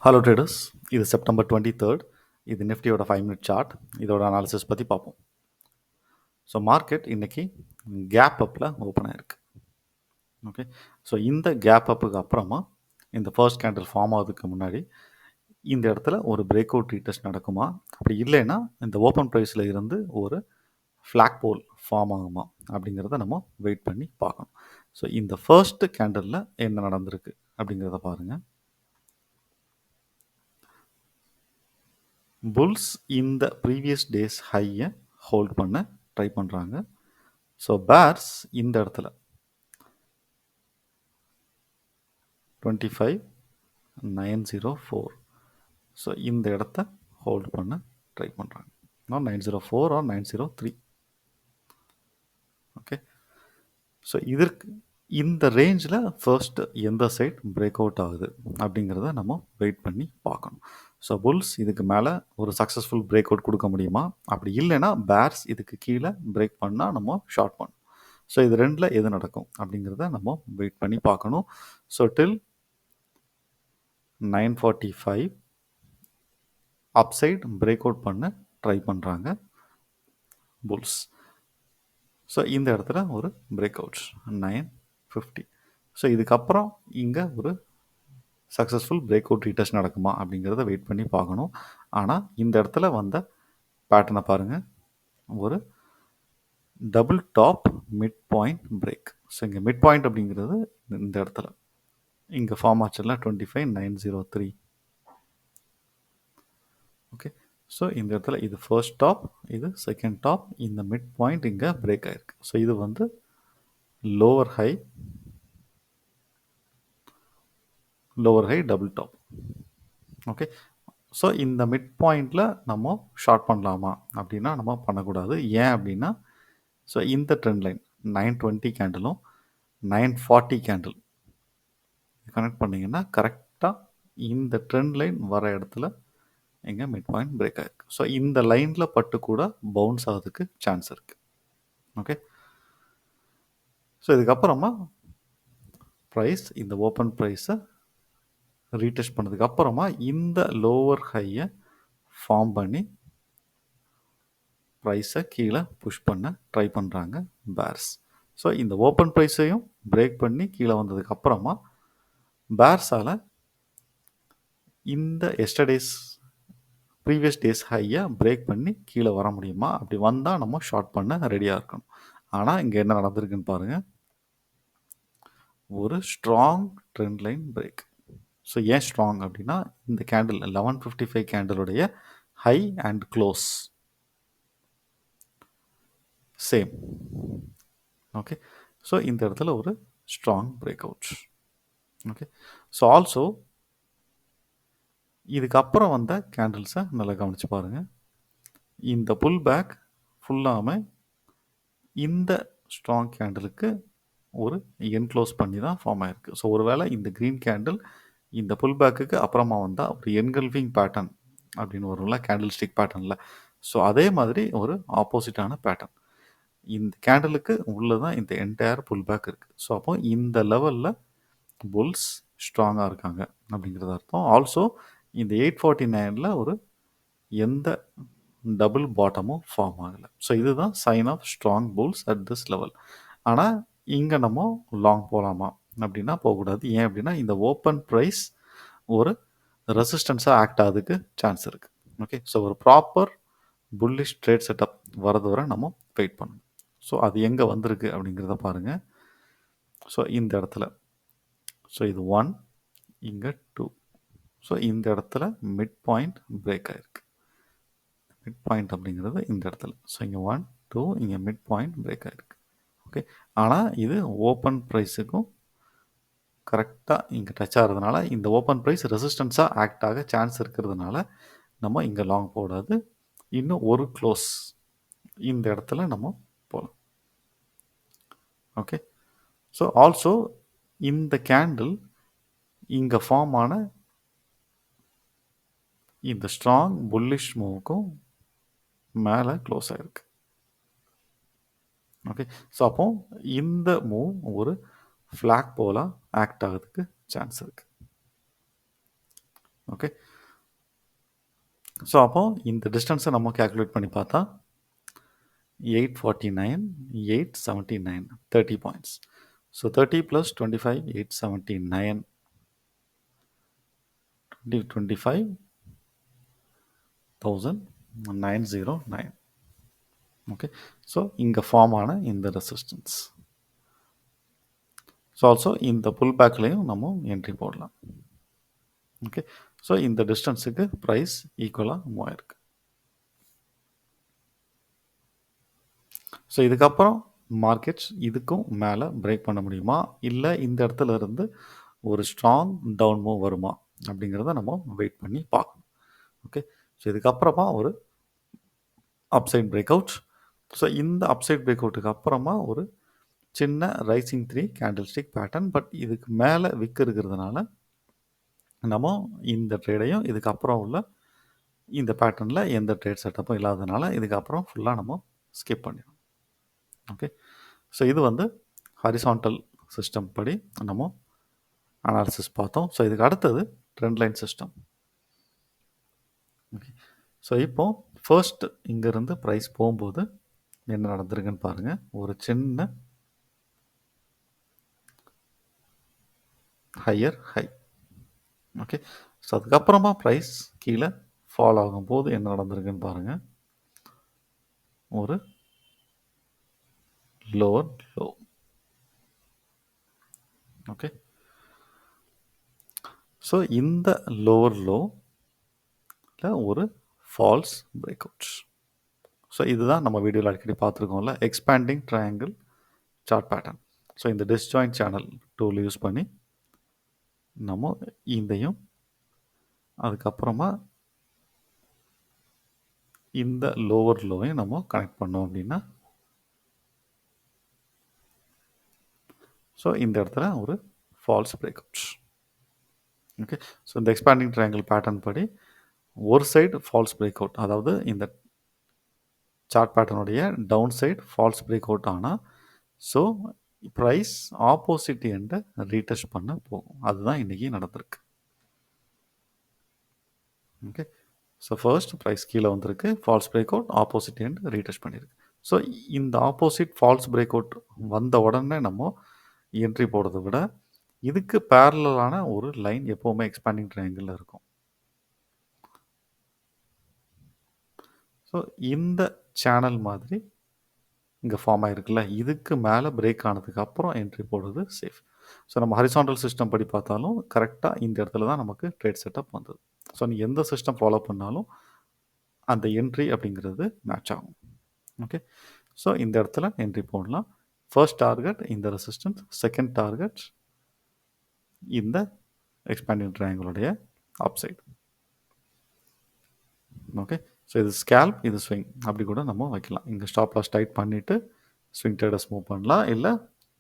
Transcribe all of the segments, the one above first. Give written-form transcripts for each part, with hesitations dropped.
Hello traders, இது September 23rd. இது நிஃப்டியோட 5 மினிட் சார்ட். இதோட அனாலிசிஸ் பற்றி பார்ப்போம். ஸோ மார்க்கெட் இன்னைக்கு கேப் அப்பில் ஓப்பன் ஆயிருக்கு. ஓகே, ஸோ இந்த கேப் அப்புக்கு அப்புறமா இந்த ஃபர்ஸ்ட் கேண்டில் ஃபார்ம் ஆகிறதுக்கு முன்னாடி இந்த இடத்துல ஒரு பிரேக் அவுட் ரீடெஸ்ட் நடக்குமா, அப்படி இல்லைன்னா இந்த ஓப்பன் ப்ரைஸில் இருந்து ஒரு ஃப்ளாக் போல் ஃபார்ம் ஆகுமா அப்படிங்கிறத நம்ம வெயிட் பண்ணி பார்க்கணும். ஸோ இந்த ஃபர்ஸ்ட் கேண்டலில் என்ன நடந்திருக்கு அப்படிங்கிறத பாருங்கள். புல்ஸ் இந்த ப்ரீவியஸ் டேஸ் ஹையை ஹோல்ட் பண்ண ட்ரை பண்ணுறாங்க. ஸோ பேர்ஸ் இந்த இடத்துல 25,904, ஸோ இந்த இடத்த ஹோல்ட் பண்ண ட்ரை பண்ணுறாங்க. 904 ஆர் 903. ஓகே, ஸோ இதற்கு இந்த ரேஞ்சில் ஃபர்ஸ்ட் எந்த சைட் பிரேக் அவுட் ஆகுது அப்படிங்கிறத நம்ம வெயிட் பண்ணி பார்க்கணும். ஸோ புல்ஸ் இதுக்கு மேலே ஒரு சக்ஸஸ்ஃபுல் பிரேக் அவுட் கொடுக்க முடியுமா, அப்படி இல்லைன்னா பேர்ஸ் இதுக்கு கீழே பிரேக் பண்ணால் நம்ம ஷார்ட் பண்ணணும். ஸோ இது ரெண்டில் எது நடக்கும் அப்படிங்கிறத நம்ம வெயிட் பண்ணி பார்க்கணும். So till 945 upside break out பண்ண ட்ரை பண்ணுறாங்க புல்ஸ். ஸோ இந்த இடத்துல ஒரு பிரேக் அவுட் 950. ஸோ இதுக்கப்புறம் இங்கே ஒரு சக்ஸஸ்ஃபுல் பிரேக் அவுட் ரீடெஸ்ட் நடக்குமா அப்படிங்கிறத வெயிட் பண்ணி பார்க்கணும். ஆனால் இந்த இடத்துல வந்த பேட்டர்னை பாருங்கள், ஒரு double top mid point break. So இங்கே மிட் பாயிண்ட் அப்படிங்கிறது இந்த இடத்துல இங்கே ஃபார்ம் ஆச்சுல 25,903. ஓகே, ஸோ இந்த இடத்துல இது ஃபர்ஸ்ட் டாப், இது செகண்ட் டாப், இந்த மிட் பாயிண்ட் இங்கே பிரேக் ஆயிருக்கு. ஸோ இது வந்து lower high double top. Okay, so இந்த மிட் பாயிண்டில் நம்ம ஷார்ட் பண்ணலாமா அப்படின்னா நம்ம பண்ணக்கூடாது. ஏன் அப்படின்னா ஸோ இந்த ட்ரெண்ட் லைன் 920 கேண்டிலும் 940 கேண்டில் கனெக்ட் பண்ணிங்கன்னா கரெக்டாக இந்த ட்ரெண்ட் லைன் வர இடத்துல எங்கே மிட் பாயிண்ட் பிரேக் ஆயிருக்கு. ஸோ இந்த லைனில் பட்டு கூட பவுன்ஸ் ஆகிறதுக்கு சான்ஸ் இருக்குது. ஓகே, ஸோ இதுக்கப்புறமா ப்ரைஸ் இந்த ஓப்பன் ப்ரைஸை ரீடெஸ்ட் பண்ணதுக்கு அப்புறமா இந்த லோவர் ஹையை ஃபார்ம் பண்ணி ப்ரைஸை கீழே புஷ் பண்ண ட்ரை பண்ணுறாங்க பேர்ஸ். ஸோ இந்த ஓப்பன் ப்ரைஸையும் பிரேக் பண்ணி கீழே வந்ததுக்கு அப்புறமா பேர்ஸால் இந்த எஸ்டர்டேஸ் ப்ரீவியஸ் டேஸ் ஹையை பிரேக் பண்ணி கீழே வர முடியுமா, அப்படி வந்தால் நம்ம ஷார்ட் பண்ண ரெடியாக இருக்கணும். ஆனால் இங்கே என்ன நடந்திருக்குன்னு பாருங்கள், ஒரு strong trend line break. So ஏன் ஸ்ட்ராங் அப்படின்னா இந்த கேண்டில் 1155 கேண்டிலுடைய high and close same. Okay, so இந்த இடத்துல ஒரு strong break out. Okay, so also இதுக்கப்புறம் வந்த கேண்டில்ஸை நல்லா கவனித்து பாருங்கள். இந்த புல் பேக் ஃபுல்லாமல் இந்த ஸ்ட்ராங் கேண்டிலுக்கு ஒரு என்க்ளோஸ் பண்ணி தான் ஃபார்ம் ஆயிருக்கு. ஸோ ஒருவேளை இந்த க்ரீன் கேண்டில் இந்த புல் பேக்குக்கு அப்புறமா வந்தால் ஒரு என்கல்ஃபிங் பேட்டர்ன் அப்படின்னு வரும்ல கேண்டில் ஸ்டிக் பேட்டர்னில், ஸோ அதே மாதிரி ஒரு ஆப்போசிட்டான பேட்டர்ன் இந்த கேண்டலுக்கு உள்ளே தான் இந்த என்டையர் புல் பேக் இருக்குது. ஸோ அப்போ இந்த லெவலில் புல்ஸ் ஸ்ட்ராங்காக இருக்காங்க அப்படிங்கிறது அர்த்தம். ஆல்சோ இந்த 849 ஒரு எந்த டபுள் பாட்டமும் ஃபார்ம் ஆகலை. ஸோ இதுதான் sign of strong bulls at this level. ஆனால் இங்கே நம்ம லாங் போகலாமா அப்படின்னா போகக்கூடாது. ஏன் அப்படின்னா இந்த ஓப்பன் ப்ரைஸ் ஒரு ரெசிஸ்டன்ஸாக ஆக்ட் ஆகிறதுக்கு சான்ஸ் இருக்குது. ஓகே, ஸோ ஒரு ப்ராப்பர் புல்லிஷ் ட்ரேட் செட்டப் வரது வரை நம்ம வெயிட் பண்ணணும். ஸோ அது எங்கே வந்திருக்கு அப்படிங்கிறத பாருங்கள். ஸோ இந்த இடத்துல, ஸோ இது 1, இங்கே 2, ஸோ இந்த இடத்துல மிட் பாயிண்ட் பிரேக் ஆகிருக்கு. மிட் பாயிண்ட் அப்படிங்கிறது இந்த இடத்துல, ஸோ இங்கே 1, 2, இங்கே மிட் பாயிண்ட் பிரேக் ஆகிருக்கு. ஓகே, ஆனால் இது ஓப்பன் ப்ரைஸுக்கும் கரெக்டாக இங்கே டச் ஆகிறதுனால இந்த ஓப்பன் ப்ரைஸ் ரெசிஸ்டன்ஸாக ஆக்ட் ஆக சான்ஸ் இருக்கிறதுனால நம்ம இங்கே லாங் போடாது. இன்னும் ஒரு க்ளோஸ் இந்த இடத்துல நம்ம போகலாம். ஓகே, ஸோ ஆல்சோ இந்த கேண்டில் இங்கே ஃபார்ம் ஆன இந்த ஸ்ட்ராங் புல்லிஷ் மூவுக்கும் மேலே க்ளோஸ் ஆகிருக்கு. ஓகே, ஸோ அப்போ இந்த மூவ் ஒரு ஃப்ளாக் போலாக ஆக்ட் ஆகிறதுக்கு சான்ஸ் இருக்குது. ஓகே. ஸோ அப்போ இந்த டிஸ்டன்ஸை நம்ம கேல்குலேட் பண்ணி பார்த்தா 849, 879, 30 points. So 30 plus 25, 879, 25,909. Okay. So இங்கே ஃபார்ம் ஆன இந்த ரெசிஸ்டன்ஸ். ஸோ ஆல்சோ இந்த புல் பேக்லேயும் நம்ம என்ட்ரி போடலாம். ஓகே. ஸோ இந்த டிஸ்டன்ஸுக்கு ப்ரைஸ் ஈக்குவலாக மூவ் ஆயிருக்கு. ஸோ இதுக்கப்புறம் மார்க்கெட்ஸ் இதுக்கும் மேலே பிரேக் பண்ண முடியுமா, இல்லை இந்த இடத்துல இருந்து ஒரு ஸ்ட்ராங் டவுன் மூவ் வருமா அப்படிங்கிறத நம்ம வெயிட் பண்ணி பார்க்கணும். ஓகே. ஸோ இதுக்கப்புறமா ஒரு அப்சைட் பிரேக் அவுட். ஸோ இந்த அப்சைட் பிரேக் அவுட்டுக்கு அப்புறமா ஒரு சின்ன rising 3 candle stick pattern. But இதுக்கு மேலே விக் இருக்கிறதுனால நம்ம இந்த ட்ரேடையும் இதுக்கப்புறம் உள்ள இந்த பேட்டர்னில் எந்த ட்ரேட் செட்டப்பும் இல்லாததுனால இதுக்கப்புறம் ஃபுல்லாக நம்ம ஸ்கிப் பண்ணிடணும். ஓகே. ஸோ இது வந்து ஹரிசான்டல் சிஸ்டம் படி நம்ம அனாலிசிஸ் பார்த்தோம். ஸோ இதுக்கு அடுத்தது trend line system. Okay. So இப்போது ஃபர்ஸ்ட் இங்கேருந்து ப்ரைஸ் போகும்போது என்ன நடந்திருக்குன்னு பாருங்கள். ஒரு சின்ன ஹையர் ஹை. ஓகே. ஸோ அதுக்கப்புறமா ப்ரைஸ் கீழே ஃபால் ஆகும்போது என்ன நடந்திருக்குன்னு பாருங்கள். ஒரு லோவர் லோ. ஓகே. ஸோ இந்த லோவர் லோவில் ஒரு ஃபால்ஸ் பிரேக் அவுட்ஸ். ஸோ இதுதான் நம்ம வீடியோவில் அடிக்கடி பார்த்துருக்கோம்ல, expanding triangle chart pattern. So இந்த டிஸ்ஜாயிண்ட் சேனல் டூல் யூஸ் பண்ணி நம்ம இதையும் அதுக்கப்புறமா இந்த லோவர் லோவையும் நம்ம கனெக்ட் பண்ணோம் அப்படின்னா ஸோ இந்த இடத்துல ஒரு false break outs. Okay. So இந்த எக்ஸ்பேண்டிங் ட்ரையாங்கிள் பேட்டர்ன் படி ஒரு சைடு ஃபால்ஸ் பிரேக் அவுட், அதாவது இந்த சார்ட் பேட்டர்னுடைய down side false break out ஆனால் ஸோ ப்ரைஸ் ஆப்போசிட் எண்டை ரீடெஸ்ட் பண்ண போகும். அதுதான் இன்றைக்கி நடந்திருக்கு. ஓகே. ஸோ ஃபர்ஸ்ட் ப்ரைஸ் கீழே வந்திருக்கு, falls break out, opposite end retest பண்ணியிருக்கு. ஸோ இந்த ஆப்போசிட் ஃபால்ஸ் பிரேக் அவுட் வந்த உடனே நம்ம என்ட்ரி போடுறதை விட இதுக்கு பேரலான ஒரு லைன் எப்போவுமே எக்ஸ்பேண்டிங் ட்ரையாங்கிளில் இருக்கும். ஸோ இந்த சேனல் மாதிரி இங்கே ஃபார்ம் ஆகிருக்குல்ல, இதுக்கு மேலே பிரேக் ஆனதுக்கு அப்புறம் என்ட்ரி போடுறது சேஃப். ஸோ நம்ம ஹரிசாண்டல் சிஸ்டம் படி பார்த்தாலும் கரெக்டாக இந்த இடத்துல தான் நமக்கு ட்ரேட் செட்டப் வந்தது. ஸோ நீ எந்த சிஸ்டம் ஃபாலோ பண்ணாலும் அந்த என்ட்ரி அப்படிங்கிறது மேட்ச் ஆகும். ஓகே. ஸோ இந்த இடத்துல என்ட்ரி போடலாம். ஃபர்ஸ்ட் டார்கெட் இந்த ரெசிஸ்டன்ஸ், செகண்ட் டார்கெட் இந்த எக்ஸ்பேண்டிங் ட்ரையாங்கிளுடைய அப்சைட். ஓகே. ஸோ இது ஸ்கேல்ப், இது ஸ்விங் அப்படி கூட நம்ம வைக்கலாம். இங்கே ஸ்டாப் லாஸ் டைட் பண்ணிவிட்டு ஸ்விங் ட்ரேடர்ஸ் மூவ் பண்ணலாம், இல்லை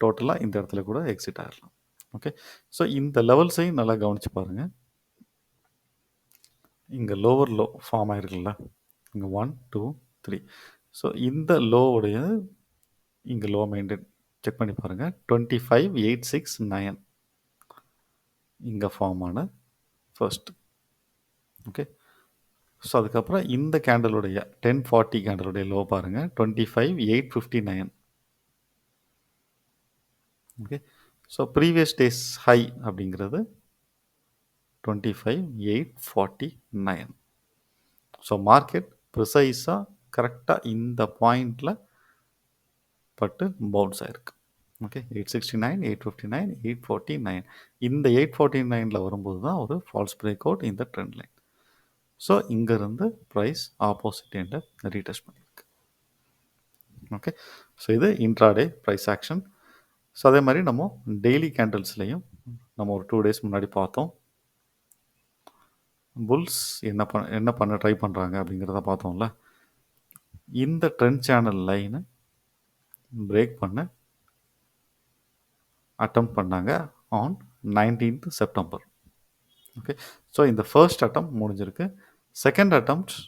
டோட்டலாக இந்த இடத்துல கூட எக்ஸிட் ஆகிடலாம். ஓகே. ஸோ இந்த லெவல்ஸையும் நல்லா கவனித்து பாருங்கள். இங்கே லோவர் லோ ஃபார்ம் ஆகிருக்குல்ல, இங்கே 1 2 3. ஸோ இந்த லோவுடைய இங்கே லோ மெயின்டைன் செக் பண்ணி பாருங்கள். 25,869 இங்கே ஃபார்ம் ஆன ஃபர்ஸ்ட். ஓகே. ஸோ அதுக்கப்புறம் இந்த கேண்டலுடைய 1040 கேண்டலுடைய லோ பாருங்கள், 25,859. Okay. So previous days high அப்படிங்கிறது 25,849. ஸோ மார்க்கெட் ப்ரிசைஸாக கரெக்டாக இந்த பாயிண்டில் பட்டு பவுன்ஸ் ஆகிருக்கு. ஓகே. 869, 859, 849. இந்த 849 வரும்போது தான் ஒரு ஃபால்ஸ் பிரேக் அவுட் இந்த ட்ரெண்ட் லைன். ஸோ இங்கேருந்து ப்ரைஸ் ஆப்போசிட் எண்டை ரீடெஸ்ட் பண்ணியிருக்கு. ஓகே. ஸோ இது இன்ட்ராடே ப்ரைஸ் ஆக்ஷன். ஸோ அதே மாதிரி நம்ம டெய்லி கேண்டில்ஸ்லையும் நம்ம ஒரு 2 days முன்னாடி பார்த்தோம். புல்ஸ் என்ன பண்ண ட்ரை பண்ணுறாங்க அப்படிங்கிறத பார்த்தோம்ல. இந்த ட்ரெண்ட் சேனல் லைனை பிரேக் பண்ண அட்டெம்ப்ட் பண்ணாங்க on 19th September. Okay. So இந்த ஃபர்ஸ்ட் அட்டெம்ப்ட் முடிஞ்சிருக்கு. செகண்ட் அட்டெம்ப்டில்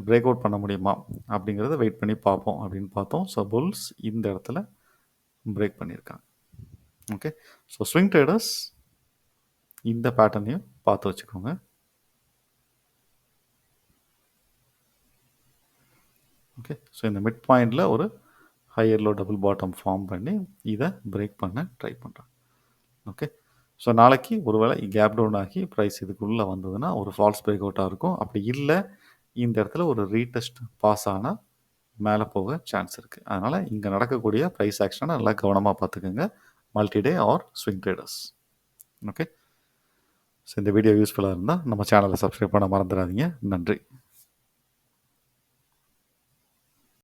பிரேக் அவுட் பண்ண முடியுமா அப்படிங்கிறத வெயிட் பண்ணி பார்ப்போம் அப்படின்னு பார்த்தோம். ஸோ புல்ஸ் இந்த இடத்துல பிரேக் பண்ணியிருக்காங்க. ஓகே. ஸோ ஸ்விங் ட்ரேடர்ஸ் இந்த பேட்டர்னையும் பார்த்து வச்சுக்கோங்க. ஓகே. ஸோ இந்த மிட் பாயிண்டில் ஒரு higher low double bottom form பண்ணி இதை பிரேக் பண்ண ட்ரை பண்ணுறேன். ஓகே. ஸோ நாளைக்கு ஒருவேளை கேப் டவுன் ஆகி ப்ரைஸ் இதுக்குள்ளே வந்ததுன்னா ஒரு ஃபால்ஸ் பிரேக் அவுட்டாக இருக்கும். அப்படி இல்லை இந்த இடத்துல ஒரு ரீடெஸ்ட் பாஸ் ஆனால் மேலே போக சான்ஸ் இருக்குது. அதனால் இங்கே நடக்கக்கூடிய ப்ரைஸ் ஆக்ஷனை நல்லா கவனமாக பார்த்துக்கோங்க, multiday or swing traders. Okay. So இந்த வீடியோ யூஸ்ஃபுல்லாக இருந்தால் நம்ம சேனலை சப்ஸ்கிரைப் பண்ண மறந்துடாதீங்க. நன்றி.